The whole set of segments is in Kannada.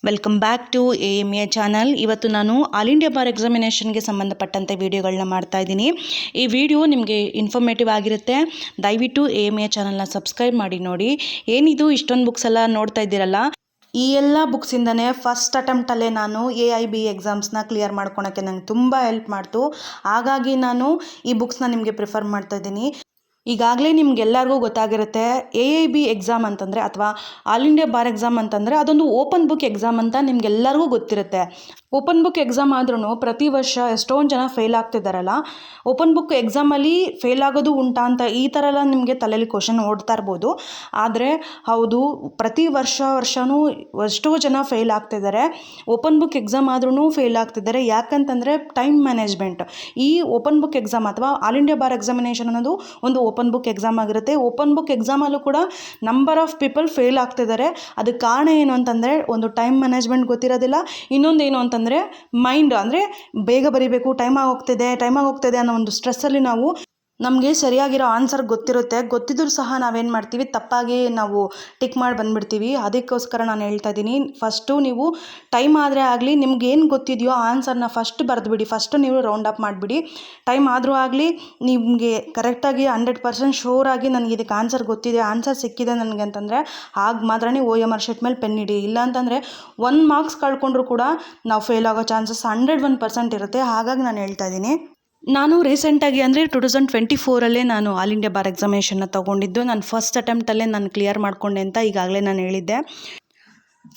Welcome back to AMA channel. ಇವತ್ತು ನಾನು ಆಲ್ ಇಂಡಿಯಾ ಬಾರ್ ಎಕ್ಸಾಮಿನೇಷನ್ಗೆ ಸಂಬಂಧಪಟ್ಟಂತೆ ವಿಡಿಯೋಗಳನ್ನ ಮಾಡ್ತಾ ಇದ್ದೀನಿ. ಈ ವಿಡಿಯೋ ನಿಮಗೆ ಇನ್ಫಾರ್ಮೇಟಿವ್ ಆಗಿರುತ್ತೆ. ದಯವಿಟ್ಟು AMA ಚಾನಲ್ನ ಸಬ್ಸ್ಕ್ರೈಬ್ ಮಾಡಿ ನೋಡಿ. ಏನಿದು ಇಷ್ಟೊಂದು ಬುಕ್ಸ್ ಎಲ್ಲ ನೋಡ್ತಾ ಇದ್ದೀರಲ್ಲ, ಈ ಎಲ್ಲ ಬುಕ್ಸಿಂದನೇ ಫಸ್ಟ್ ಅಟೆಂಪ್ಟಲ್ಲೇ ನಾನು AIB ಎಕ್ಸಾಮ್ಸ್ನ ಕ್ಲಿಯರ್ ಮಾಡ್ಕೊಳಕ್ಕೆ ನಂಗೆ ತುಂಬ ಹೆಲ್ಪ್ ಮಾಡ್ತು. ಹಾಗಾಗಿ ನಾನು ಈ ಬುಕ್ಸ್ನ ನಿಮಗೆ ಪ್ರಿಫರ್ ಮಾಡ್ತಾ ಇದ್ದೀನಿ. ಈಗಾಗಲೇ ನಿಮ್ಗೆಲ್ಲರಿಗೂ ಗೊತ್ತಾಗಿರುತ್ತೆ, AIB ಎಕ್ಸಾಮ್ ಅಂತಂದರೆ ಅಥವಾ ಆಲ್ ಇಂಡಿಯಾ ಬಾರ್ ಎಕ್ಸಾಮ್ ಅಂತಂದರೆ ಅದೊಂದು ಓಪನ್ ಬುಕ್ ಎಕ್ಸಾಮ್ ಅಂತ ನಿಮ್ಗೆಲ್ಲರಿಗೂ ಗೊತ್ತಿರುತ್ತೆ. ಓಪನ್ ಬುಕ್ ಎಕ್ಸಾಮ್ ಆದ್ರೂ ಪ್ರತಿ ವರ್ಷ ಎಷ್ಟೊಂದು ಜನ ಫೇಲ್ ಆಗ್ತಿದ್ದಾರಲ್ಲ, ಓಪನ್ ಬುಕ್ ಎಕ್ಸಾಮಲ್ಲಿ ಫೇಲ್ ಆಗೋದು ಉಂಟಾ ಅಂತ ಈ ಥರ ಎಲ್ಲ ನಿಮಗೆ ತಲೆಯಲ್ಲಿ ಕ್ವಶನ್ ಓಡ್ತಾ ಇರ್ಬೋದು. ಆದರೆ ಹೌದು, ಪ್ರತಿ ವರ್ಷವೂ ಎಷ್ಟೋ ಜನ ಫೇಲ್ ಆಗ್ತಿದ್ದಾರೆ. ಓಪನ್ ಬುಕ್ ಎಕ್ಸಾಮ್ ಆದ್ರೂ ಫೇಲ್ ಆಗ್ತಿದ್ದಾರೆ. ಯಾಕಂತಂದರೆ ಟೈಮ್ ಮ್ಯಾನೇಜ್ಮೆಂಟ್. ಈ ಓಪನ್ ಬುಕ್ ಎಕ್ಸಾಮ್ ಅಥವಾ ಆಲ್ ಇಂಡಿಯಾ ಬಾರ್ ಎಕ್ಸಾಮಿನೇಷನ್ ಅನ್ನೋದು ಒಂದು ಓಪನ್ ಬುಕ್ ಎಕ್ಸಾಮ್ ಆಗಿರುತ್ತೆ. ಓಪನ್ ಬುಕ್ ಎಕ್ಸಾಮಲ್ಲೂ ಕೂಡ ನಂಬರ್ ಆಫ್ ಪೀಪಲ್ ಫೇಲ್ ಆಗ್ತಿದ್ದಾರೆ. ಅದಕ್ಕೆ ಕಾರಣ ಏನು ಅಂತಂದರೆ, ಒಂದು ಟೈಮ್ ಮ್ಯಾನೇಜ್ಮೆಂಟ್ ಗೊತ್ತಿರೋದಿಲ್ಲ, ಇನ್ನೊಂದು ಏನು ಅಂತಂದರೆ ಮೈಂಡ್, ಅಂದರೆ ಬೇಗ ಬರೀಬೇಕು, ಟೈಮ್ ಆಗೋಗ್ತಿದೆ ಅನ್ನೋ ಒಂದು ಸ್ಟ್ರೆಸ್ಸಲ್ಲಿ ನಮಗೆ ಸರಿಯಾಗಿರೋ ಆನ್ಸರ್ ಗೊತ್ತಿದ್ರೂ ಸಹ ನಾವೇನು ಮಾಡ್ತೀವಿ, ತಪ್ಪಾಗಿ ನಾವು ಟಿಕ್ ಮಾಡಿ ಬಂದುಬಿಡ್ತೀವಿ. ಅದಕ್ಕೋಸ್ಕರ ನಾನು ಹೇಳ್ತಾ ಇದ್ದೀನಿ, ಫಸ್ಟು ನೀವು ಟೈಮ್ ಆದರೆ ಆಗಲಿ, ನಿಮ್ಗೇನು ಗೊತ್ತಿದೆಯೋ ಆನ್ಸರ್ನ ಫಸ್ಟ್ ಬರೆದುಬಿಡಿ. ಫಸ್ಟು ನೀವು ರೌಂಡ್ ಅಪ್ ಮಾಡಿಬಿಡಿ. ಟೈಮ್ ಆದರೂ ಆಗಲಿ, ನಿಮಗೆ ಕರೆಕ್ಟಾಗಿ 100% ಶೋರ್ ಆಗಿ ನನಗೆ ಇದಕ್ಕೆ ಆನ್ಸರ್ ಗೊತ್ತಿದೆ, ಆನ್ಸರ್ ಸಿಕ್ಕಿದೆ ನನಗೆ ಅಂತಂದರೆ ಆಗ ಮಾತ್ರ OMR ಶೀಟ್ ಮೇಲೆ ಪೆನ್ ಇಡಿ. ಇಲ್ಲ ಅಂತಂದರೆ 1 ಮಾರ್ಕ್ಸ್ ಕಳ್ಕೊಂಡ್ರೂ ಕೂಡ ನಾವು ಫೇಲ್ ಆಗೋ ಚಾನ್ಸಸ್ 101% ಇರುತ್ತೆ. ಹಾಗಾಗಿ ನಾನು ಹೇಳ್ತಾ ಇದ್ದೀನಿ. ನಾನು ರೀಸೆಂಟಾಗಿ ಅಂದರೆ 2024 ನಾನು ಆಲ್ ಇಂಡಿಯಾ ಬಾರ್ ಎಕ್ಸಾಮಿನೇಷನ್ನ ತೊಗೊಂಡಿದ್ದು. ನಾನು ಫಸ್ಟ್ ಅಟೆಂಪ್ಟಲ್ಲೇ ನಾನು ಕ್ಲಿಯರ್ ಮಾಡಿಕೊಂಡೆ ಅಂತ ಈಗಾಗಲೇ ನಾನು ಹೇಳಿದ್ದೆ.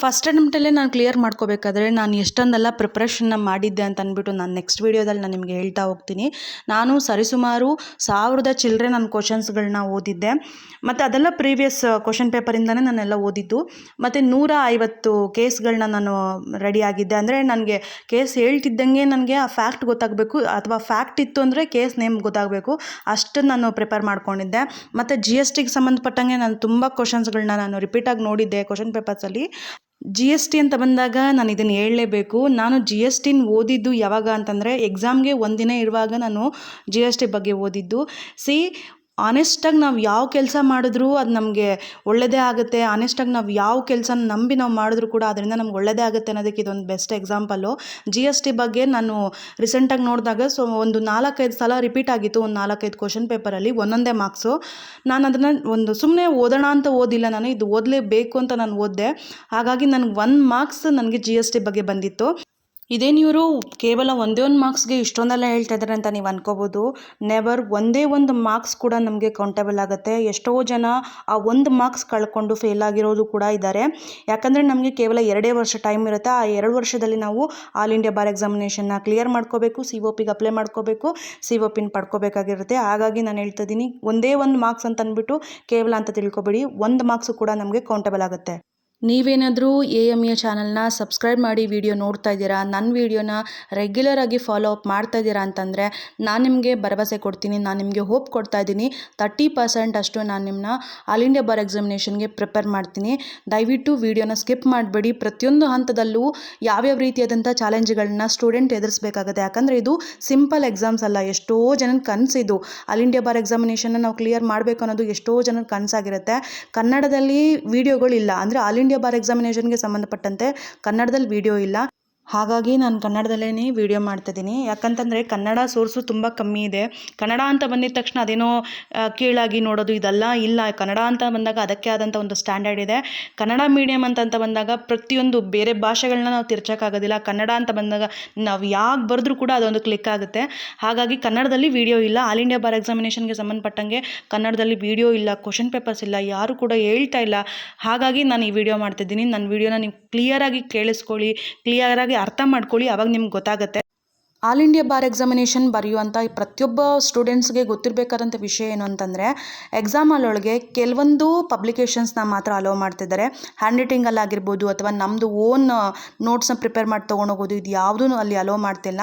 ಫಸ್ಟ್ ಅಟೆಂಪ್ಟಲ್ಲೇ ನಾನು ಕ್ಲಿಯರ್ ಮಾಡ್ಕೋಬೇಕಾದ್ರೆ ನಾನು ಎಷ್ಟೊಂದೆಲ್ಲ ಪ್ರಿಪ್ರೇಷನ್ನ ಮಾಡಿದ್ದೆ ಅಂತ ಅಂದ್ಬಿಟ್ಟು ನಾನು ನೆಕ್ಸ್ಟ್ ವೀಡಿಯೋದಲ್ಲಿ ನಾನು ನಿಮಗೆ ಹೇಳ್ತಾ ಹೋಗ್ತೀನಿ. ನಾನು ಸರಿಸುಮಾರು 1000 ಚಿಲ್ಲರೆ ನಾನು ಕ್ವಶನ್ಸ್ಗಳನ್ನ ಓದಿದ್ದೆ. ಮತ್ತು ಅದೆಲ್ಲ ಪ್ರೀವಿಯಸ್ ಕ್ವಶನ್ ಪೇಪರಿಂದನೇ ನಾನೆಲ್ಲ ಓದಿದ್ದು. ಮತ್ತು 150 ಕೇಸ್ಗಳನ್ನ ನಾನು ರೆಡಿ ಆಗಿದ್ದೆ. ಅಂದರೆ ನನಗೆ ಕೇಸ್ ಹೇಳ್ತಿದ್ದಂಗೆ ನನಗೆ ಆ ಫ್ಯಾಕ್ಟ್ ಗೊತ್ತಾಗಬೇಕು, ಅಥವಾ ಫ್ಯಾಕ್ಟ್ ಇತ್ತು ಅಂದರೆ ಕೇಸ್ ನೇಮ್ ಗೊತ್ತಾಗಬೇಕು, ಅಷ್ಟು ನಾನು ಪ್ರಿಪೇರ್ ಮಾಡ್ಕೊಂಡಿದ್ದೆ. ಮತ್ತು GSTಗೆ ಸಂಬಂಧಪಟ್ಟಂಗೆ ನಾನು ತುಂಬ ಕ್ವಶನ್ಸ್ಗಳನ್ನ ನಾನು ರಿಪೀಟಾಗಿ ನೋಡಿದ್ದೆ ಕ್ವಶನ್ ಪೇಪರ್ಸಲ್ಲಿ. GST ಅಂತ ಬಂದಾಗ ನಾನು ಇದನ್ನು ಹೇಳಲೇಬೇಕು. ನಾನು GSTನ ಓದಿದ್ದು ಯಾವಾಗ ಅಂತಂದರೆ, ಎಕ್ಸಾಮ್ಗೆ ಒಂದಿನ ಇರುವಾಗ ನಾನು GST ಬಗ್ಗೆ ಓದಿದ್ದು. ಆನೆಸ್ಟಾಗಿ ನಾವು ಯಾವ ಕೆಲಸ ಮಾಡಿದ್ರೂ ಅದು ನಮಗೆ ಒಳ್ಳೆಯದೇ ಆಗುತ್ತೆ. ಆನೆಸ್ಟಾಗಿ ನಾವು ಯಾವ ಕೆಲಸನ ನಂಬಿ ನಾವು ಮಾಡಿದ್ರೂ ಕೂಡ ಅದರಿಂದ ನಮ್ಗೆ ಒಳ್ಳೆಯದೇ ಆಗುತ್ತೆ ಅನ್ನೋದಕ್ಕೆ ಇದೊಂದು ಬೆಸ್ಟ್ ಎಕ್ಸಾಂಪಲ್ಲು. GST ಬಗ್ಗೆ ನಾನು ರೀಸೆಂಟಾಗಿ ನೋಡಿದಾಗ ಒಂದು 4-5 ಸಲ ರಿಪೀಟ್ ಆಗಿತ್ತು. ಒಂದು 4-5 ಕ್ವಶನ್ ಪೇಪರಲ್ಲಿ ಒಂದೊಂದೇ ಮಾರ್ಕ್ಸು. ನಾನು ಅದನ್ನು ಒಂದು ಸುಮ್ಮನೆ ಓದೋಣ ಅಂತ ಓದಿಲ್ಲ, ನಾನು ಇದು ಓದಲೇಬೇಕು ಅಂತ ನಾನು ಓದಿದೆ. ಹಾಗಾಗಿ ನನಗೆ 1 ಮಾರ್ಕ್ಸ್ ನನಗೆ GST ಬಗ್ಗೆ ಬಂದಿತ್ತು. ಇದೇನು ಇವರು ಕೇವಲ ಒಂದೇ ಮಾರ್ಕ್ಸ್ಗೆ ಇಷ್ಟೊಂದೆಲ್ಲ ಹೇಳ್ತಾ ಇದ್ದಾರೆ ಅಂತ ನೀವು ಅನ್ಕೋಬೋದು. ನೆವರ್. ಒಂದೇ ಒಂದು ಮಾರ್ಕ್ಸ್ ಕೂಡ ನಮಗೆ ಕೌಂಟೇಬಲ್ ಆಗುತ್ತೆ. ಎಷ್ಟೋ ಜನ ಆ 1 ಮಾರ್ಕ್ಸ್ ಕಳ್ಕೊಂಡು ಫೇಲ್ ಆಗಿರೋದು ಕೂಡ ಇದ್ದಾರೆ. ಯಾಕಂದರೆ ನಮಗೆ ಕೇವಲ 2 ವರ್ಷ ಟೈಮ್ ಇರುತ್ತೆ. ಆ 2 ವರ್ಷದಲ್ಲಿ ನಾವು ಆಲ್ ಇಂಡಿಯಾ ಬಾರ್ ಎಕ್ಸಾಮಿನೇಷನ್ನ ಕ್ಲಿಯರ್ ಮಾಡ್ಕೋಬೇಕು, COPಗೆ ಅಪ್ಲೈ ಮಾಡ್ಕೋಬೇಕು, COPನ ಪಡ್ಕೋಬೇಕಾಗಿರುತ್ತೆ. ಹಾಗಾಗಿ ನಾನು ಹೇಳ್ತಾ ಇದ್ದೀನಿ, ಒಂದೇ ಒಂದು ಮಾರ್ಕ್ಸ್ ಅಂತ ಅಂದ್ಬಿಟ್ಟು ಕೇವಲ ಅಂತ ತಿಳ್ಕೊಬೇಡಿ, 1 ಮಾರ್ಕ್ಸು ಕೂಡ ನಮಗೆ ಕೌಂಟೇಬಲ್ ಆಗುತ್ತೆ. ನೀವೇನಾದರೂ AMA ಚಾನಲ್ನ ಸಬ್ಸ್ಕ್ರೈಬ್ ಮಾಡಿ ವಿಡಿಯೋ ನೋಡ್ತಾ ಇದ್ದೀರಾ, ನನ್ನ ವಿಡಿಯೋನ ರೆಗ್ಯುಲರಾಗಿ ಫಾಲೋ ಅಪ್ ಮಾಡ್ತಾ ಇದ್ದೀರಾ ಅಂತಂದರೆ ನಾನು ನಿಮಗೆ ಭರವಸೆ ಕೊಡ್ತೀನಿ, ನಾನು ನಿಮಗೆ ಹೋಪ್ ಕೊಡ್ತಾ ಇದ್ದೀನಿ. 30% ಅಷ್ಟು ನಾನು ನಿಮ್ಮನ್ನ ಆಲ್ ಇಂಡಿಯಾ ಬಾರ್ ಎಕ್ಸಾಮಿನೇಷನ್ಗೆ ಪ್ರಿಪೇರ್ ಮಾಡ್ತೀನಿ. ದಯವಿಟ್ಟು ವಿಡಿಯೋನ ಸ್ಕಿಪ್ ಮಾಡಬೇಡಿ. ಪ್ರತಿಯೊಂದು ಹಂತದಲ್ಲೂ ಯಾವ್ಯಾವ ರೀತಿಯಾದಂಥ ಚಾಲೆಂಜ್ಗಳನ್ನ ಸ್ಟೂಡೆಂಟ್ ಎದುರಿಸಬೇಕಾಗುತ್ತೆ. ಯಾಕಂದರೆ ಇದು ಸಿಂಪಲ್ ಎಕ್ಸಾಮ್ಸ್ ಅಲ್ಲ. ಎಷ್ಟೋ ಜನನ ಕನಸಿದು ಆಲ್ ಇಂಡಿಯಾ ಬಾರ್ ಎಕ್ಸಾಮಿನೇಷನ್ನ ನಾವು ಕ್ಲಿಯರ್ ಮಾಡಬೇಕು ಅನ್ನೋದು ಎಷ್ಟೋ ಜನರ ಕನಸಾಗಿರುತ್ತೆ. ಕನ್ನಡದಲ್ಲಿ ವಿಡಿಯೋಗಳಿಲ್ಲ, ಅಂದರೆ ಆಲ್ ಇಂಡಿಯಾ ಬಾರ್ ಎಕ್ಸಾಮಿನೇಷನ್ಗೆ ಸಂಬಂಧಪಟ್ಟಂತೆ ಕನ್ನಡದಲ್ಲಿ ವಿಡಿಯೋ ಇಲ್ಲ. ಹಾಗಾಗಿ ನಾನು ಕನ್ನಡದಲ್ಲೇ ವಿಡಿಯೋ ಮಾಡ್ತಿದ್ದೀನಿ. ಯಾಕಂತಂದರೆ ಕನ್ನಡ ಸೋರ್ಸು ತುಂಬ ಕಮ್ಮಿ ಇದೆ. ಕನ್ನಡ ಅಂತ ಬಂದಿದ ತಕ್ಷಣ ಅದೇನೋ ಕೀಳಾಗಿ ನೋಡೋದು ಇದೆಲ್ಲ ಇಲ್ಲ. ಕನ್ನಡ ಅಂತ ಬಂದಾಗ ಅದಕ್ಕೆ ಆದಂಥ ಒಂದು ಸ್ಟ್ಯಾಂಡರ್ಡ್ ಇದೆ. ಕನ್ನಡ ಮೀಡಿಯಮ್ ಅಂತ ಬಂದಾಗ ಪ್ರತಿಯೊಂದು ಬೇರೆ ಭಾಷೆಗಳನ್ನ ನಾವು ತಿರ್ಚೋಕ್ಕಾಗೋದಿಲ್ಲ. ಕನ್ನಡ ಅಂತ ಬಂದಾಗ ನಾವು ಯಾಕೆ ಬರೆದ್ರೂ ಕೂಡ ಅದೊಂದು ಕ್ಲಿಕ್ ಆಗುತ್ತೆ. ಹಾಗಾಗಿ ಕನ್ನಡದಲ್ಲಿ ವಿಡಿಯೋ ಇಲ್ಲ. ಆಲ್ ಇಂಡಿಯಾ ಬಾರ್ ಎಕ್ಸಾಮಿನೇಷನ್ಗೆ ಸಂಬಂಧಪಟ್ಟಂಗೆ ಕನ್ನಡದಲ್ಲಿ ವಿಡಿಯೋ ಇಲ್ಲ, ಕ್ವಶನ್ ಪೇಪರ್ಸ್ ಇಲ್ಲ, ಯಾರು ಕೂಡ ಹೇಳ್ತಾ ಇಲ್ಲ. ಹಾಗಾಗಿ ನಾನು ಈ ವಿಡಿಯೋ ಮಾಡ್ತಿದ್ದೀನಿ. ನನ್ನ ವಿಡಿಯೋನ ನೀವು ಕ್ಲಿಯರಾಗಿ ಕೇಳಿಸ್ಕೊಳ್ಳಿ, ಕ್ಲಿಯರಾಗಿ ಅರ್ಥ ಮಾಡ್ಕೊಳ್ಳಿ, ಆವಾಗ ನಿಮ್ಗೆ ಗೊತ್ತಾಗುತ್ತೆ. ಆಲ್ ಇಂಡಿಯಾ ಬಾರ್ ಎಕ್ಸಾಮಿನೇಷನ್ ಬರೆಯುವಂಥ ಪ್ರತಿಯೊಬ್ಬ ಸ್ಟೂಡೆಂಟ್ಸ್ಗೆ ಗೊತ್ತಿರಬೇಕಾದಂಥ ವಿಷಯ ಏನು ಅಂತಂದರೆ, ಎಕ್ಸಾಮಲ್ಲೊಳಗೆ ಕೆಲವೊಂದು ಪಬ್ಲಿಕೇಶನ್ಸ್ನ ಮಾತ್ರ ಅಲೋ ಮಾಡ್ತಿದ್ದಾರೆ. ಹ್ಯಾಂಡ್ ರೈಟಿಂಗಲ್ಲಾಗಿರ್ಬೋದು ಅಥವಾ ನಮ್ಮದು ಓನ್ ನೋಟ್ಸ್ನ ಪ್ರಿಪೇರ್ ಮಾಡಿ ತೊಗೊಂಡೋಗೋದು, ಇದು ಯಾವುದೂ ಅಲ್ಲಿ ಅಲೋ ಮಾಡ್ತಿಲ್ಲ.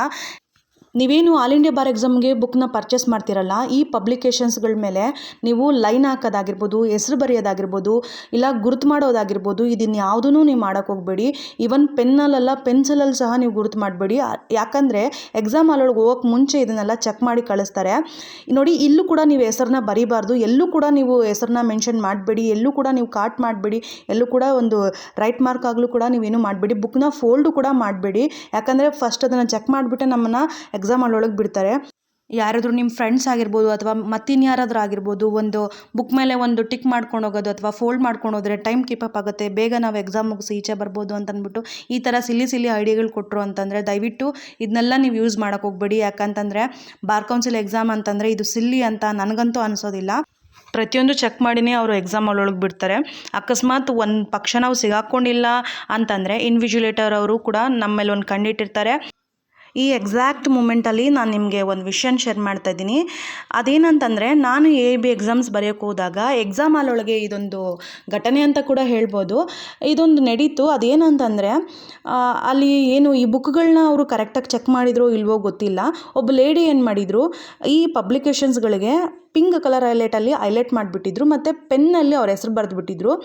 ನೀವೇನು ಆಲ್ ಇಂಡಿಯಾ ಬಾರ್ ಎಕ್ಸಾಮ್ಗೆ ಬುಕ್ನ ಪರ್ಚೇಸ್ ಮಾಡ್ತಿರಲ್ಲ, ಈ ಪಬ್ಲಿಕೇಶನ್ಸ್ಗಳ ಮೇಲೆ ನೀವು ಲೈನ್ ಹಾಕೋದಾಗಿರ್ಬೋದು, ಹೆಸರು ಬರೆಯೋದಾಗಿರ್ಬೋದು, ಇಲ್ಲ ಗುರುತು ಮಾಡೋದಾಗಿರ್ಬೋದು, ಇದನ್ನು ಯಾವುದೂ ನೀವು ಮಾಡೋಕ್ಕೆ ಹೋಗಬೇಡಿ. ಈವನ್ ಪೆನ್ನಲ್ಲ ಪೆನ್ಸಿಲಲ್ಲಿ ಸಹ ನೀವು ಗುರುತು ಮಾಡಬೇಡಿ. ಯಾಕಂದರೆ ಎಕ್ಸಾಮ್ ಹಾಲೊಳಗೆ ಹೋಗೋಕ್ಕೆ ಮುಂಚೆ ಇದನ್ನೆಲ್ಲ ಚೆಕ್ ಮಾಡಿ ಕಳಿಸ್ತಾರೆ. ನೋಡಿ, ಇಲ್ಲೂ ಕೂಡ ನೀವು ಹೆಸರನ್ನ ಬರೀಬಾರ್ದು, ಎಲ್ಲೂ ಕೂಡ ನೀವು ಹೆಸರನ್ನ ಮೆನ್ಷನ್ ಮಾಡಬೇಡಿ, ಎಲ್ಲೂ ಕೂಡ ನೀವು ಕಾಟ್ ಮಾಡಬೇಡಿ, ಎಲ್ಲೂ ಕೂಡ ಒಂದು ರೈಟ್ ಮಾರ್ಕ್ ಆಗಲೂ ಕೂಡ ನೀವೇನು ಮಾಡಬೇಡಿ. ಬುಕ್ನ ಫೋಲ್ಡು ಕೂಡ ಮಾಡಬೇಡಿ, ಯಾಕಂದರೆ ಫಸ್ಟ್ ಅದನ್ನು ಚೆಕ್ ಮಾಡಿಬಿಟ್ಟು ನಮ್ಮನ್ನು ಎಕ್ಸಾಮ್ ಹಾಲೊಳಗೆ ಬಿಡ್ತಾರೆ. ಯಾರಾದರೂ ನಿಮ್ಮ ಫ್ರೆಂಡ್ಸ್ ಆಗಿರ್ಬೋದು ಅಥವಾ ಮತ್ತಿನ್ಯಾರಾದ್ರೂ ಆಗಿರ್ಬೋದು, ಒಂದು ಬುಕ್ ಮೇಲೆ ಒಂದು ಟಿಕ್ ಮಾಡ್ಕೊಂಡು ಹೋಗೋದು ಅಥವಾ ಫೋಲ್ಡ್ ಮಾಡ್ಕೊಂಡು ಹೋದರೆ ಟೈಮ್ ಕೀಪಪ್ ಆಗುತ್ತೆ, ಬೇಗ ನಾವು ಎಕ್ಸಾಮ್ ಮುಗಿಸಿ ಈಚೆ ಬರ್ಬೋದು ಅಂತ ಅಂದ್ಬಿಟ್ಟು ಈ ಥರ ಸಿಲ್ಲಿ ಐಡಿಯಾಗಳು ಕೊಟ್ಟರು ಅಂತಂದರೆ ದಯವಿಟ್ಟು ಇದನ್ನೆಲ್ಲ ನೀವು ಯೂಸ್ ಮಾಡೋಕ್ಕೆ ಹೋಗಬೇಡಿ. ಯಾಕಂತಂದರೆ ಬಾರ್ ಕೌನ್ಸಿಲ್ ಎಕ್ಸಾಮ್ ಅಂತಂದರೆ ಇದು ಸಿಲ್ಲಿ ಅಂತ ನನಗಂತೂ ಅನಿಸೋದಿಲ್ಲ. ಪ್ರತಿಯೊಂದು ಚೆಕ್ ಮಾಡಿನೇ ಅವರು ಎಕ್ಸಾಮ್ ಒಳಗೆ ಬಿಡ್ತಾರೆ. ಅಕಸ್ಮಾತ್ ಒಂದು ಪಕ್ಷ ನಾವು ಸಿಗಾಕೊಂಡಿಲ್ಲ ಅಂತಂದರೆ ಇನ್ವಿಜಿಲೇಟರ್ ಅವರು ಕೂಡ ನಮ್ಮ ಮೇಲೆ ಒಂದು ಕಣ್ಣಿಟ್ಟಿರ್ತಾರೆ. ಈ ಎಕ್ಸಾಕ್ಟ್ ಮೂಮೆಂಟಲ್ಲಿ ನಾನು ನಿಮಗೆ ಒಂದು ವಿಷಯನ ಶೇರ್ ಮಾಡ್ತಾ ಇದ್ದೀನಿ. ಅದೇನಂತಂದರೆ, ನಾನು AIB ಎಕ್ಸಾಮ್ಸ್ ಬರೆಯೋಕ್ಕೆ ಹೋದಾಗ ಎಕ್ಸಾಮ್ ಹಾಲೊಳಗೆ ಇದೊಂದು ಘಟನೆ ಅಂತ ಕೂಡ ಹೇಳ್ಬೋದು, ಇದೊಂದು ನಡೀತು. ಅದೇನಂತಂದರೆ, ಅಲ್ಲಿ ಏನು ಈ ಬುಕ್ಗಳನ್ನ ಅವರು ಕರೆಕ್ಟಾಗಿ ಚೆಕ್ ಮಾಡಿದ್ರೋ ಇಲ್ವೋ ಗೊತ್ತಿಲ್ಲ. ಒಬ್ಬ ಲೇಡಿ ಏನು ಮಾಡಿದರು, ಈ ಪಬ್ಲಿಕೇಶನ್ಸ್ಗಳಿಗೆ ಪಿಂಕ್ ಕಲರ್ ಹೈಲೈಟ್ ಮಾಡಿಬಿಟ್ಟಿದ್ರು ಮತ್ತು ಪೆನ್ನಲ್ಲಿ ಅವ್ರ ಹೆಸರು ಬರೆದುಬಿಟ್ಟಿದ್ರು.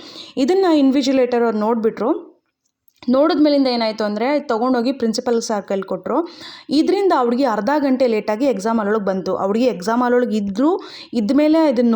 ಇದನ್ನು ಇನ್ವಿಜಿಲೇಟರ್ ಅವ್ರು ನೋಡಿಬಿಟ್ರು. ನೋಡಿದ ಮೇಲಿಂದ ಏನಾಯಿತು ಅಂದರೆ ತೊಗೊಂಡೋಗಿ ಪ್ರಿನ್ಸಿಪಲ್ ಸರ್ ಕೈಲಿ ಕೊಟ್ಟರು. ಇದರಿಂದ ಅವ್ಳಿಗೆ ಅರ್ಧ ಗಂಟೆ ಲೇಟಾಗಿ ಎಕ್ಸಾಮ್ ಹಾಲೊಳಗೆ ಬಂತು. ಅವ್ಳಿಗೆ ಎಕ್ಸಾಮ್ ಹಾಲೊಳಗೆ ಇದ್ಮೇಲೆ ಇದನ್ನು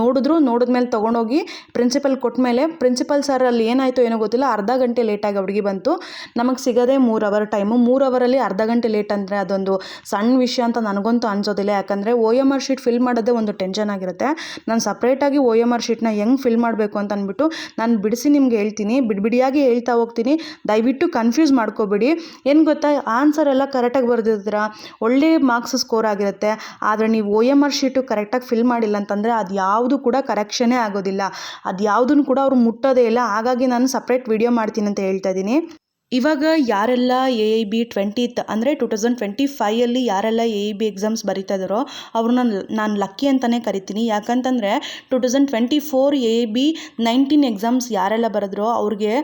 ನೋಡಿದ್ಮೇಲೆ ತೊಗೊಂಡೋಗಿ ಪ್ರಿನ್ಸಿಪಲ್ ಕೊಟ್ಟಮೇಲೆ ಪ್ರಿನ್ಸಿಪಲ್ ಸರ್ ಅಲ್ಲಿ ಏನಾಯಿತು ಏನೋ ಗೊತ್ತಿಲ್ಲ, ಅರ್ಧ ಗಂಟೆ ಲೇಟಾಗಿ ಅವ್ಳಿಗೆ ಬಂತು. ನಮಗೆ ಸಿಗೋದೇ 3 ಅವರ್ ಟೈಮು. 3 ಅವರಲ್ಲಿ ಅರ್ಧ ಗಂಟೆ ಲೇಟ್ ಅಂದರೆ ಅದೊಂದು ಸಣ್ಣ ವಿಷಯ ಅಂತ ನನಗಂತೂ ಅನಿಸೋದಿಲ್ಲ. ಯಾಕಂದರೆ OMR ಶೀಟ್ ಫಿಲ್ ಮಾಡೋದೇ ಒಂದು ಟೆನ್ಷನ್ ಆಗಿರುತ್ತೆ. ನಾನು ಸಪ್ರೇಟಾಗಿ OMR ಶೀಟ್ನ ಹೆಂಗೆ ಫಿಲ್ ಮಾಡಬೇಕು ಅಂತ ಅಂದ್ಬಿಟ್ಟು ನಾನು ಬಿಡಿಸಿ ನಿಮ್ಗೆ ಹೇಳ್ತೀನಿ, ಬಿಡಿಯಾಗಿ ಹೇಳ್ತಾ ಹೋಗ್ತೀನಿ. ದಯವಿಟ್ಟು ಕನ್ಫ್ಯೂಸ್ ಮಾಡ್ಕೋಬೇಡಿ. ಏನು ಗೊತ್ತಾ, ಆನ್ಸರ್ ಎಲ್ಲ ಕರೆಕ್ಟಾಗಿ ಬರೆದಿರ್ತೀರ, ಒಳ್ಳೆ ಮಾರ್ಕ್ಸ್ ಸ್ಕೋರ್ ಆಗಿರುತ್ತೆ. ಆದರೆ ನೀವು OMR ಶೀಟು ಕರೆಕ್ಟಾಗಿ ಫಿಲ್ ಮಾಡಿಲ್ಲ ಅಂತಂದರೆ ಅದು ಯಾವುದು ಕೂಡ ಕರೆಕ್ಷನೇ ಆಗೋದಿಲ್ಲ, ಅದು ಯಾವುದನ್ನು ಕೂಡ ಅವರು ಮುಟ್ಟೋದೇ ಇಲ್ಲ. ಹಾಗಾಗಿ ನಾನು ಸಪ್ರೇಟ್ ವಿಡಿಯೋ ಮಾಡ್ತೀನಿ ಅಂತ ಹೇಳ್ತಾ ಇದ್ದೀನಿ. ಇವಾಗ ಯಾರೆಲ್ಲ AIB 20th ಅಂದರೆ 2025 ಯಾರೆಲ್ಲ AIB ಎಕ್ಸಾಮ್ಸ್ ಬರೀತಾ ಇದ್ದಾರೋ ಅವ್ರನ್ನ ನಾನು ಲಕ್ಕಿ ಅಂತಲೇ ಕರಿತೀನಿ. ಯಾಕಂತಂದರೆ 2024 AIB 19 ಎಕ್ಸಾಮ್ಸ್ ಯಾರೆಲ್ಲ ಬರೆದ್ರೋ ಅವ್ರಿಗೆ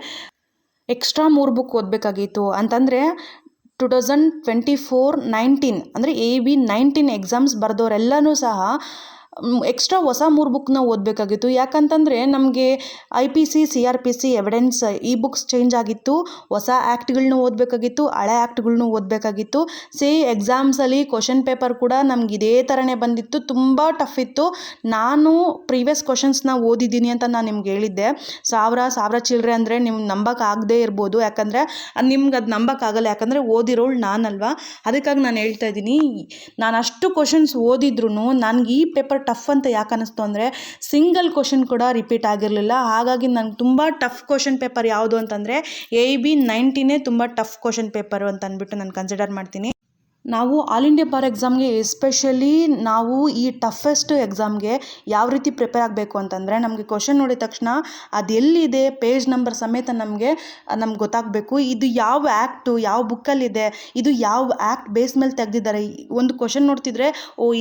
ಎಕ್ಸ್ಟ್ರಾ 3 ಬುಕ್ ಓದಬೇಕಾಗಿತ್ತು. ಅಂತಂದರೆ 2024-19 ಅಂದರೆ AIB 19 ಎಕ್ಸಾಮ್ಸ್ ಬರೆದವರೆಲ್ಲನೂ ಸಹ ಎಕ್ಸ್ಟ್ರಾ ಹೊಸ 3 ಬುಕ್ನ ಓದಬೇಕಾಗಿತ್ತು. ಯಾಕಂತಂದರೆ ನಮಗೆ IPC CRPC ಎವಿಡೆನ್ಸ್ ಈ ಬುಕ್ಸ್ ಚೇಂಜ್ ಆಗಿತ್ತು. ಹೊಸ ಆ್ಯಕ್ಟ್ಗಳನ್ನ ಓದಬೇಕಾಗಿತ್ತು, ಹಳೆ ಆ್ಯಕ್ಟ್ಗಳ್ನೂ ಓದಬೇಕಾಗಿತ್ತು. ಎಕ್ಸಾಮ್ಸಲ್ಲಿ ಕ್ವಶನ್ ಪೇಪರ್ ಕೂಡ ನಮ್ಗೆ ಇದೇ ಥರನೇ ಬಂದಿತ್ತು, ತುಂಬ ಟಫ್ ಇತ್ತು. ನಾನು ಪ್ರೀವಿಯಸ್ ಕ್ವಶನ್ಸ್ನ ಓದಿದ್ದೀನಿ ಅಂತ ನಾನು ನಿಮ್ಗೆ ಹೇಳಿದ್ದೆ. ಸಾವಿರ ಚಿಲ್ಲರೆ ಅಂದರೆ ನೀವು ನಂಬಕ್ಕಾಗದೇ ಇರ್ಬೋದು. ಯಾಕಂದರೆ ನಿಮ್ಗೆ ಅದು ನಂಬಕ್ಕಾಗಲ್ಲ, ಯಾಕಂದರೆ ಓದಿರೋಳು ನಾನಲ್ವಾ. ಅದಕ್ಕಾಗಿ ನಾನು ಹೇಳ್ತಾ ಇದ್ದೀನಿ, ನಾನು ಅಷ್ಟು ಕ್ವಶನ್ಸ್ ಓದಿದ್ರು ನನಗೆ ಈ ಪೇಪರ್ ಟಫ್ ಅಂತ ಯಾಕೆ ಅನ್ನಿಸ್ತು ಅಂದರೆ ಸಿಂಗಲ್ ಕ್ವಶನ್ ಕೂಡ ರಿಪೀಟ್ ಆಗಿರಲಿಲ್ಲ. ಹಾಗಾಗಿ ನನಗೆ ತುಂಬ ಟಫ್ ಕ್ವಶನ್ ಪೇಪರ್ ಯಾವುದು ಅಂತಂದರೆ AIB 19 ತುಂಬ ಟಫ್ ಕ್ವಶನ್ ಪೇಪರು ಅಂತ ಅಂದ್ಬಿಟ್ಟು ನಾನು ಕನ್ಸಿಡರ್ ಮಾಡ್ತೀನಿ. ನಾವು ಆಲ್ ಇಂಡಿಯಾ ಬಾರ್ ಎಕ್ಸಾಮ್ಗೆ ಎಸ್ಪೆಷಲಿ ನಾವು ಈ ಟಫೆಸ್ಟ್ ಎಕ್ಸಾಮ್ಗೆ ಯಾವ ರೀತಿ ಪ್ರಿಪೇರ್ ಆಗಬೇಕು ಅಂತಂದರೆ, ನಮಗೆ ಕ್ವಶನ್ ನೋಡಿದ ತಕ್ಷಣ ಅದು ಎಲ್ಲಿದೆ ಪೇಜ್ ನಂಬರ್ ಸಮೇತ ನಮಗೆ ಗೊತ್ತಾಗಬೇಕು. ಇದು ಯಾವ ಆ್ಯಕ್ಟು ಯಾವ ಬುಕ್ಕಲ್ಲಿದೆ, ಇದು ಯಾವ ಆ್ಯಕ್ಟ್ ಬೇಸ್ ಮೇಲೆ ತೆಗೆದಿದ್ದಾರೆ. ಒಂದು ಕ್ವಶನ್ ನೋಡ್ತಿದ್ರೆ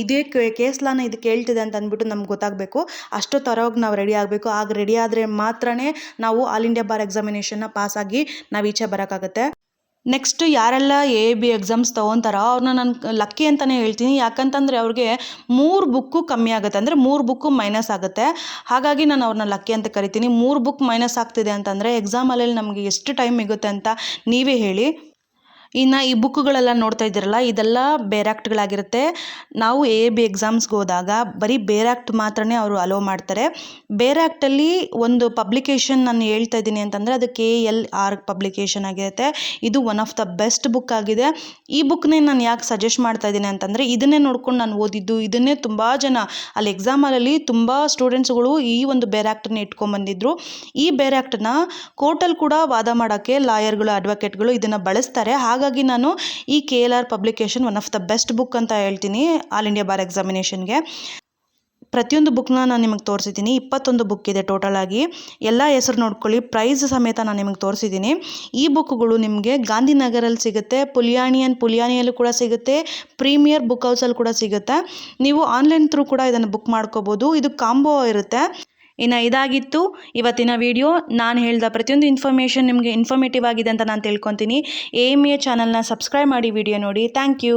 ಇದೇ ಕೇಸ್ ಲಾನ ಇದು ಕೇಳ್ತಿದೆ ಅಂತ ಅಂದ್ಬಿಟ್ಟು ನಮ್ಗೆ ಗೊತ್ತಾಗಬೇಕು. ಅಷ್ಟು ಥರವಾಗಿ ನಾವು ರೆಡಿ ಆಗಬೇಕು. ಆಗ ರೆಡಿ ಆದರೆ ಮಾತ್ರ ನಾವು ಆಲ್ ಇಂಡಿಯಾ ಬಾರ್ ಎಕ್ಸಾಮಿನೇಷನ್ನ ಪಾಸಾಗಿ ನಾವು ಈಚೆ ಬರೋಕ್ಕಾಗತ್ತೆ. ನೆಕ್ಸ್ಟ್ ಯಾರೆಲ್ಲ AIB ಎಕ್ಸಾಮ್ಸ್ ತೊಗೊತಾರೋ ಅವ್ರನ್ನ ನಾನು ಲಕ್ಕಿ ಅಂತಲೇ ಹೇಳ್ತೀನಿ. ಯಾಕಂತಂದರೆ ಅವ್ರಿಗೆ 3 ಬುಕ್ಕು ಕಮ್ಮಿ ಆಗುತ್ತೆ, ಅಂದರೆ 3 ಬುಕ್ಕು ಮೈನಸ್ ಆಗುತ್ತೆ. ಹಾಗಾಗಿ ನಾನು ಅವ್ರನ್ನ ಲಕ್ಕಿ ಅಂತ ಕರಿತೀನಿ. 3 ಬುಕ್ ಮೈನಸ್ ಆಗ್ತಿದೆ ಅಂತಂದರೆ ಎಕ್ಸಾಮಲ್ಲಿ ನಮಗೆ ಎಷ್ಟು ಟೈಮ್ ಸಿಗುತ್ತೆ ಅಂತ ನೀವೇ ಹೇಳಿ. ಇನ್ನು ಈ ಬುಕ್ಗಳೆಲ್ಲ ನೋಡ್ತಾ ಇದ್ದೀರಲ್ಲ, ಇದೆಲ್ಲ ಬೇರೆ ಆ್ಯಕ್ಟ್ಗಳಾಗಿರುತ್ತೆ. ನಾವು AIB ಎಕ್ಸಾಮ್ಸ್ಗೆ ಹೋದಾಗ ಬರೀ ಬೇರೆ ಆ್ಯಕ್ಟ್ ಮಾತ್ರನೇ ಅವರು ಅಲೋ ಮಾಡ್ತಾರೆ. ಬೇರೆ ಆ್ಯಕ್ಟಲ್ಲಿ ಒಂದು ಪಬ್ಲಿಕೇಶನ್ ನಾನು ಹೇಳ್ತಾ ಇದ್ದೀನಿ ಅಂತಂದರೆ ಅದು KLR ಪಬ್ಲಿಕೇಶನ್ ಆಗಿರುತ್ತೆ. ಇದು one of the best book ಆಗಿದೆ. ಈ ಬುಕ್ನೇ ನಾನು ಯಾಕೆ ಸಜೆಸ್ಟ್ ಮಾಡ್ತಾ ಇದ್ದೀನಿ ಅಂತಂದರೆ ಇದನ್ನೇ ನೋಡ್ಕೊಂಡು ನಾನು ಓದಿದ್ದು, ಇದನ್ನೇ ತುಂಬ ಜನ ಅಲ್ಲಿ ಎಕ್ಸಾಮಲ್ಲಿ ತುಂಬ ಸ್ಟೂಡೆಂಟ್ಸ್ಗಳು ಈ ಒಂದು ಬೇರೆ ಆ್ಯಕ್ಟನ್ನ ಇಟ್ಕೊಂಡ್ಬಂದಿದ್ರು. ಈ ಬೇರೆ ಆ್ಯಕ್ಟನ್ನ ಕೋರ್ಟಲ್ಲಿ ಕೂಡ ವಾದ ಮಾಡೋಕ್ಕೆ ಲಾಯರ್ಗಳು ಅಡ್ವೊಕೇಟ್ಗಳು ಇದನ್ನು ಬಳಸ್ತಾರೆ. ಹಾಗಾಗಿ ನಾನು ಈ KLR publication one of the best book ಅಂತ ಹೇಳ್ತೀನಿ ಆಲ್ ಇಂಡಿಯಾ ಬಾರ್ ಎಕ್ಸಾಮಿನೇಷನ್ಗೆ. ಪ್ರತಿಯೊಂದು ಬುಕ್ನ ನಾನು ನಿಮಗೆ ತೋರಿಸಿದ್ದೀನಿ. 21 ಬುಕ್ ಇದೆ ಟೋಟಲ್ ಆಗಿ. ಎಲ್ಲ ಹೆಸರು ನೋಡ್ಕೊಳ್ಳಿ, ಪ್ರೈಸ್ ಸಮೇತ ನಾನು ನಿಮಗೆ ತೋರಿಸಿದ್ದೀನಿ. ಈ ಬುಕ್ಗಳು ನಿಮಗೆ ಗಾಂಧಿನಗರಲ್ಲಿ ಸಿಗುತ್ತೆ, ಪುಲಿಯಾನಿಯಲ್ಲೂ ಕೂಡ ಸಿಗುತ್ತೆ, ಪ್ರೀಮಿಯರ್ ಬುಕ್ ಹೌಸಲ್ಲಿ ಕೂಡ ಸಿಗುತ್ತೆ. ನೀವು ಆನ್ಲೈನ್ ಥ್ರೂ ಕೂಡ ಇದನ್ನು ಬುಕ್ ಮಾಡ್ಕೋಬೋದು. ಇದು ಕಾಂಬೋ ಇರುತ್ತೆ. ಇನ್ನು ಇದಾಗಿತ್ತು ಇವತ್ತಿನ ವಿಡಿಯೋ. ನಾನು ಹೇಳಿದ ಪ್ರತಿಯೊಂದು ಇನ್ಫಾರ್ಮೇಷನ್ ನಿಮಗೆ ಇನ್ಫಾರ್ಮೇಟಿವ್ ಆಗಿದೆ ಅಂತ ನಾನು ತಿಳ್ಕೊತೀನಿ. AMA ಚಾನಲ್ನ ಸಬ್ಸ್ಕ್ರೈಬ್ ಮಾಡಿ ವಿಡಿಯೋ ನೋಡಿ. Thank you.